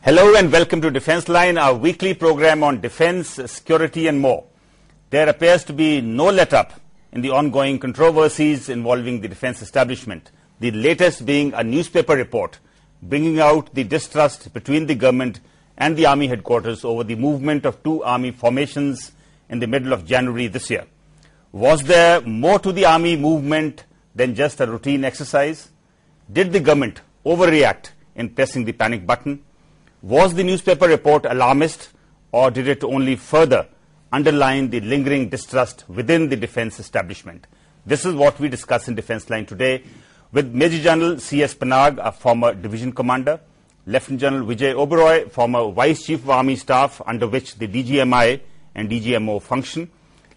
Hello and welcome to Defence Line, our weekly program on defence, security and more. There appears to be no let-up in the ongoing controversies involving the defence establishment, the latest being a newspaper report bringing out the distrust between the government and the army headquarters over the movement of two army formations in the middle of January this year. Was there more to the army movement than just a routine exercise? Did the government overreact in pressing the panic button? Was the newspaper report alarmist, or did it only further underline the lingering distrust within the defence establishment? This is what we discuss in Defence Line today with Major General C.S. Panag, a former division commander, Lieutenant General Vijay Oberoi, former Vice Chief of Army Staff under which the DGMI and DGMO function,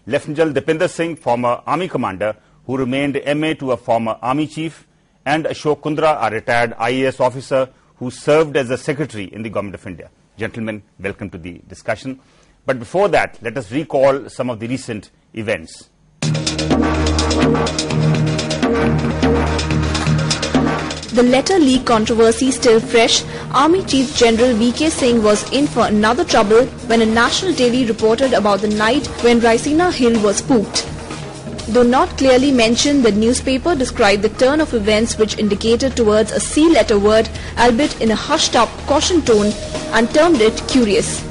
Lieutenant General Dipinder Singh, former Army Commander who remained MA to a former Army Chief, and Ashok Kundra, a retired IAS officer who served as a secretary in the Government of India. Gentlemen, welcome to the discussion. But before that, let us recall some of the recent events. The letter leak controversy still fresh. Army Chief General V.K. Singh was in for another trouble when a national daily reported about the night when Raisina Hill was spooked. Though not clearly mentioned, the newspaper described the turn of events which indicated towards a C-letter word, albeit in a hushed-up caution tone, and termed it curious.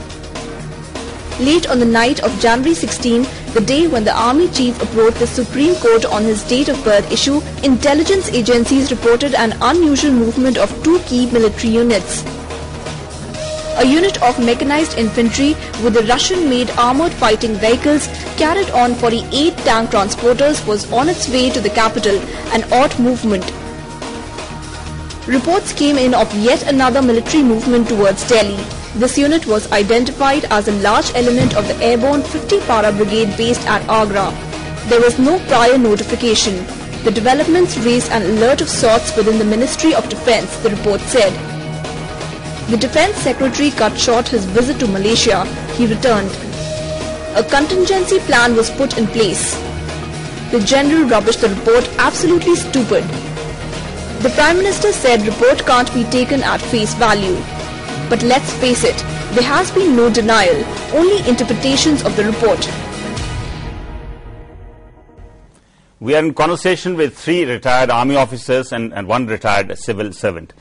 Late on the night of January 16, the day when the Army Chief approached the Supreme Court on his date of birth issue, intelligence agencies reported an unusual movement of two key military units. A unit of mechanized infantry with the Russian-made armoured fighting vehicles carried on 48 tank transporters was on its way to the capital, an odd movement. Reports came in of yet another military movement towards Delhi. This unit was identified as a large element of the airborne 50 Para Brigade based at Agra. There was no prior notification. The developments raised an alert of sorts within the Ministry of Defence, the report said. The Defence Secretary cut short his visit to Malaysia. He returned. A contingency plan was put in place. The General rubbished the report absolutely stupid. The Prime Minister said report can't be taken at face value. But let's face it, there has been no denial, only interpretations of the report. We are in conversation with three retired army officers and one retired civil servant.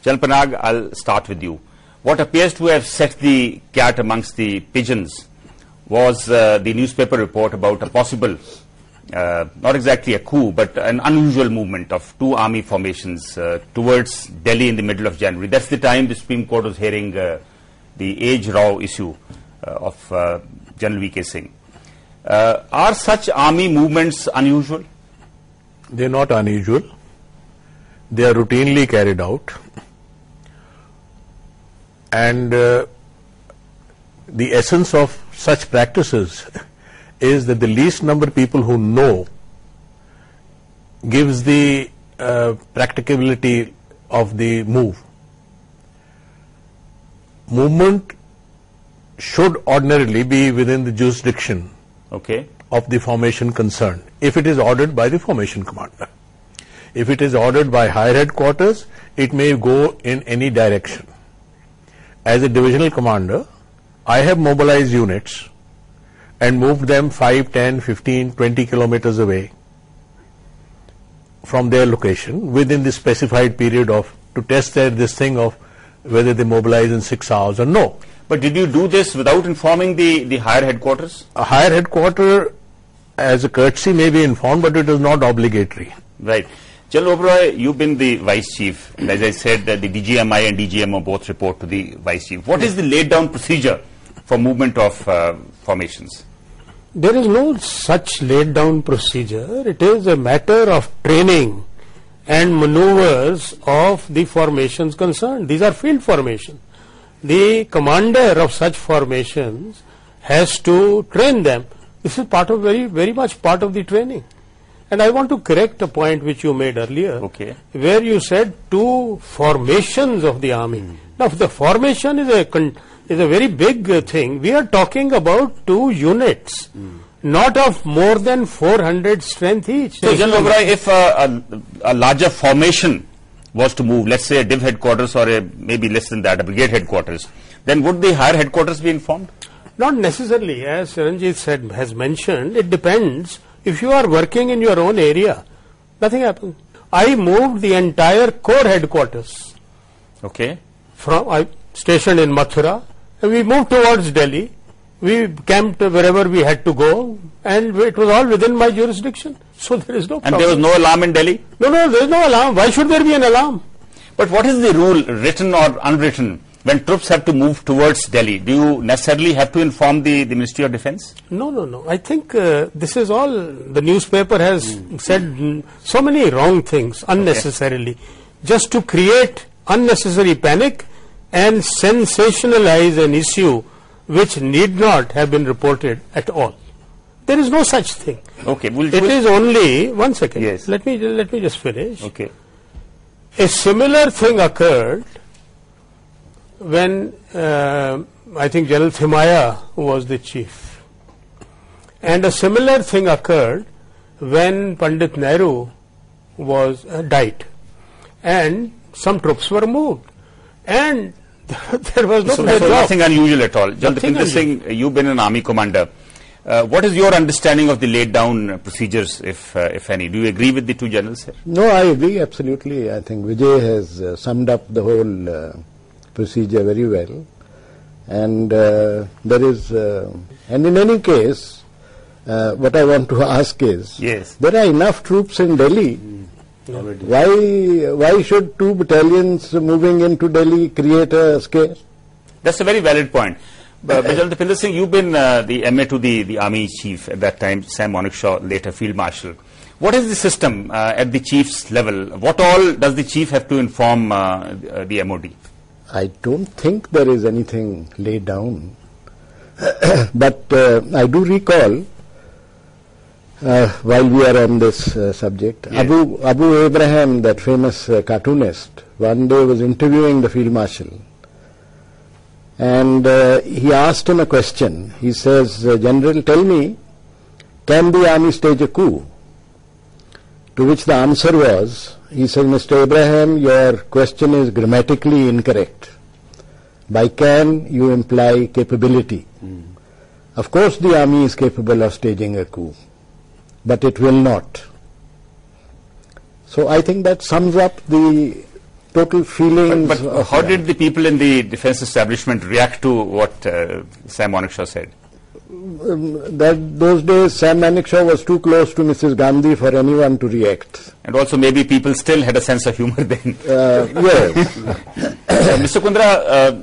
General Panag, I'll start with you. What appears to have set the cat amongst the pigeons was the newspaper report about a possible, not exactly a coup, but an unusual movement of two army formations towards Delhi in the middle of January. That's the time the Supreme Court was hearing the Age Rao issue of General V.K. Singh. Are such army movements unusual? They're not unusual. They are routinely carried out. And the essence of such practices is that the least number of people who know gives the practicability of the move. Movement should ordinarily be within the jurisdiction of the formation concerned, if it is ordered by the formation commander. If it is ordered by higher headquarters, it may go in any direction. As a divisional commander, I have mobilized units and moved them 5, 10, 15, 20 kilometers away from their location within the specified period to test this thing of whether they mobilize in 6 hours or no. But did you do this without informing the higher headquarters? A higher headquarter, as a courtesy, may be informed, but it is not obligatory. Right. General Oberoi, you've been the Vice Chief, and as I said, the DGMI and DGMO both report to the Vice Chief. What is the laid down procedure for movement of formations? There is no such laid down procedure. It is a matter of training and maneuvers of the formations concerned. These are field formations. The commander of such formations has to train them. This is part of very much part of the training. And I want to correct a point which you made earlier, where you said two formations of the army. Now, the formation is a very big thing. We are talking about two units, not of more than 400 strength each. So, General Oberoi, if a larger formation was to move, let's say a div headquarters or maybe less than that, a brigade headquarters, then would the higher headquarters be informed? Not necessarily. As Ranjit has mentioned, it depends. If you are working in your own area, nothing happens. I moved the entire corps headquarters. Okay. I stationed in Mathura, and we moved towards Delhi. We camped wherever we had to go, and it was all within my jurisdiction. So there is no problem. And there was no alarm in Delhi? No, there is no alarm. Why should there be an alarm? But what is the rule, written or unwritten, when troops have to move towards Delhi? Do you necessarily have to inform the Ministry of Defence? No. I think this is all, the newspaper has said so many wrong things unnecessarily, just to create unnecessary panic and sensationalize an issue which need not have been reported at all. There is no such thing. Okay. It is only, one second. Yes. Let me just finish. Okay. A similar thing occurred when I think General Thimaya was the chief, and a similar thing occurred when Pandit Nehru was died, and some troops were moved, and there was no nothing unusual at all. General Deepinder Singh, you've been an army commander. What is your understanding of the laid down procedures, if any? Do you agree with the two generals here? No, I agree absolutely. I think Vijay has summed up the whole procedure very well, and there is, and in any case, what I want to ask is, there are enough troops in Delhi. Why should 2 battalions moving into Delhi create a scare? That's a very valid point. General Deepinder Singh, you've been the MA to the Army Chief at that time, Sam Manekshaw, later Field Marshal. What is the system at the Chief's level? What all does the Chief have to inform the MOD? I don't think there is anything laid down. But I do recall, while we are on this subject, Abu Abraham, that famous cartoonist, one day was interviewing the Field Marshal. And he asked him a question. He says, General, tell me, can the army stage a coup? To which the answer was, he said, Mr. Abraham, your question is grammatically incorrect. By can, you imply capability. Of course the army is capable of staging a coup, but it will not. So I think that sums up the total feelings. But how did the people in the defence establishment react to what Sam Manekshaw said? Those days Sam Manekshaw was too close to Mrs. Gandhi for anyone to react. And also maybe people still had a sense of humour then. Yes. Mr. Kundra,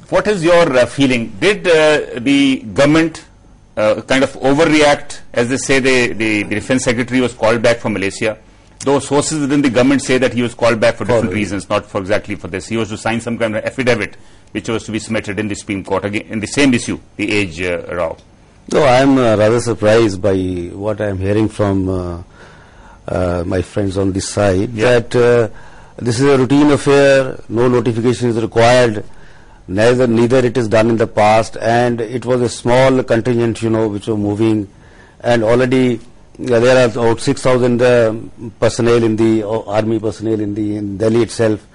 what is your feeling? Did the government kind of overreact? As they say, the Defence Secretary was called back from Malaysia. Those sources within the government say that he was called back for different reasons, not for exactly for this. He was to sign some kind of affidavit which was to be submitted in the Supreme Court again in the same issue, the age row. No, I am rather surprised by what I am hearing from my friends on this side, that this is a routine affair, no notification is required, neither it is done in the past, and it was a small contingent, which were moving, and already there are about 6,000 personnel in the army personnel in Delhi itself.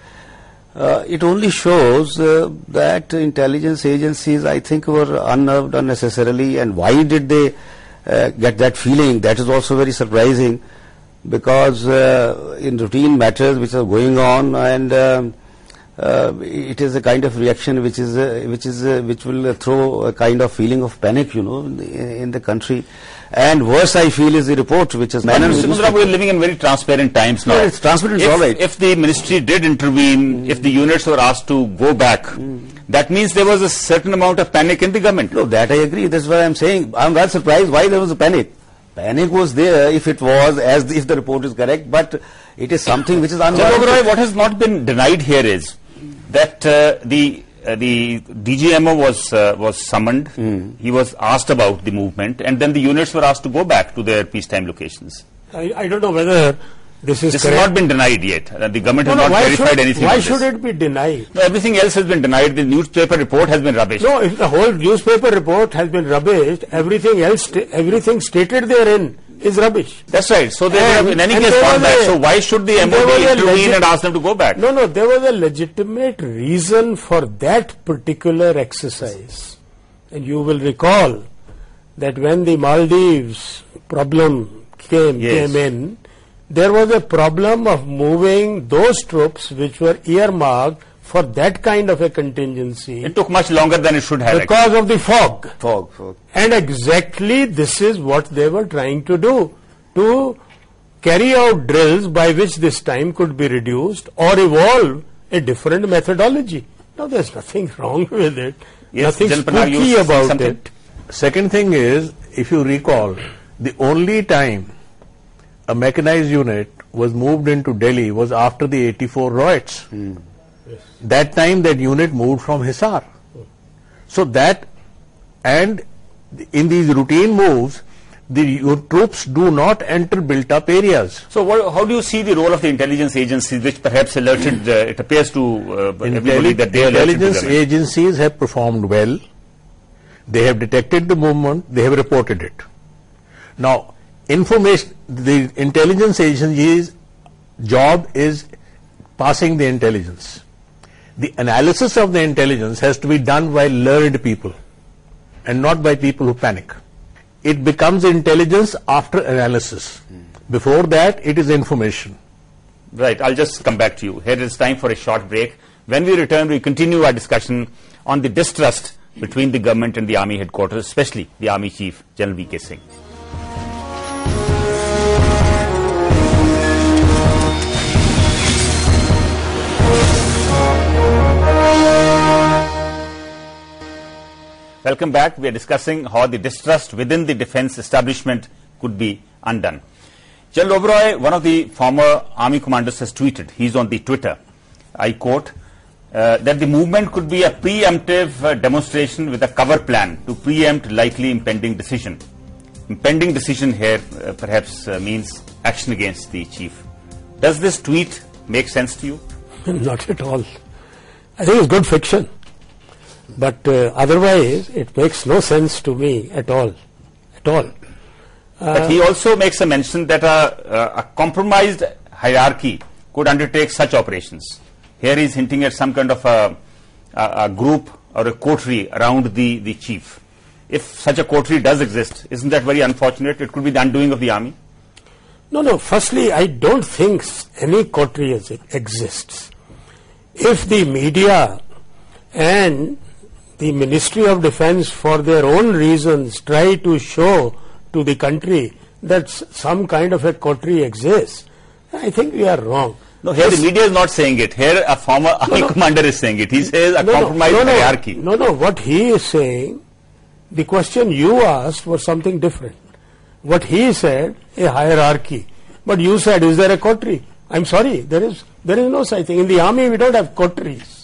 It only shows that intelligence agencies, I think, were unnerved unnecessarily. And why did they get that feeling? That is also very surprising, because in routine matters which are going on, and it is a kind of reaction which will throw a kind of feeling of panic, in the country. And worse, I feel, is the report which is... Mr. Kundra, we are living in very transparent times now. No, it's transparent, it's all right. If the ministry did intervene, if the units were asked to go back, that means there was a certain amount of panic in the government. No, that I agree. That's what I'm saying. I'm rather surprised why there was a panic. Panic was there if it was, if the report is correct, but it is something which is unwarranted. What has not been denied here is that the DGMO was summoned. He was asked about the movement, and then the units were asked to go back to their peacetime locations. I don't know whether this is correct. Has not been denied yet. The government has not verified anything. Why should it be denied? No, everything else has been denied. The newspaper report has been rubbish. No, if the whole newspaper report has been rubbished, everything else, everything stated therein is rubbish. That's right. So they would have in any case gone back. So why should the MOD intervene and ask them to go back? No, there was a legitimate reason for that particular exercise. And you will recall that when the Maldives problem came in, there was a problem of moving those troops which were earmarked for that kind of a contingency. It took much longer than it should have. Because of the fog. Fog. And exactly this is what they were trying to do, to carry out drills by which this time could be reduced or evolve a different methodology. Now there's nothing wrong with it. Yes, nothing spooky about it. Second thing is, if you recall, the only time a mechanized unit was moved into Delhi was after the 84 riots. Yes. That time that unit moved from Hisar. So that, and in these routine moves, your troops do not enter built-up areas. So how do you see the role of the intelligence agencies, which perhaps alerted, it appears to everybody that they alerted the intelligence agencies have performed well. They have detected the movement, they have reported it. Now, the intelligence agency's job is passing the intelligence. The analysis of the intelligence has to be done by learned people and not by people who panic. It becomes intelligence after analysis. Before that, it is information. Right, I'll just come back to you. Here it's time for a short break. When we return, we continue our discussion on the distrust between the government and the army headquarters, especially the Army Chief, General V.K. Singh. Welcome back. We are discussing how the distrust within the defense establishment could be undone. General Oberoi, one of the former army commanders, has tweeted, he's on the Twitter, I quote, that the movement could be a preemptive demonstration with a cover plan to preempt likely impending decision. Impending decision here perhaps means action against the chief. Does this tweet make sense to you? Not at all. I think it's good fiction. But otherwise, it makes no sense to me at all. At all. But he also makes a mention that a compromised hierarchy could undertake such operations. Here he is hinting at some kind of a group or a coterie around the chief. If such a coterie does exist, isn't that very unfortunate? It could be the undoing of the army. No. Firstly, I don't think any coterie exists. If the media and the Ministry of Defence, for their own reasons, try to show to the country that some kind of a coterie exists, I think we are wrong. No, here the media is not saying it. Here a former army commander is saying it. He says a compromised hierarchy. No, what he is saying, the question you asked was something different. What he said, a hierarchy. But you said, is there a coterie? I'm sorry, there is no such thing. In the army, we don't have coteries.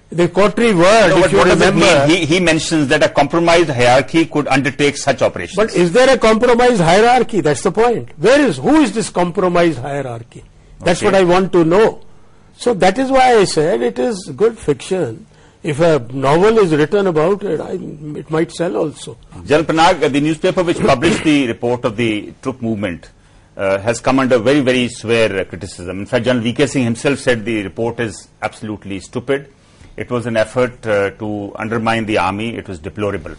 The coterie word, if you remember... He mentions that a compromised hierarchy could undertake such operations. But is there a compromised hierarchy? That's the point. Who is this compromised hierarchy? That's what I want to know. So that is why I said it is good fiction. If a novel is written about it, it might sell also. General Panag, the newspaper which published the report of the troop movement has come under very, very severe criticism. In fact, General V.K. Singh himself said the report is absolutely stupid. It was an effort to undermine the army. It was deplorable.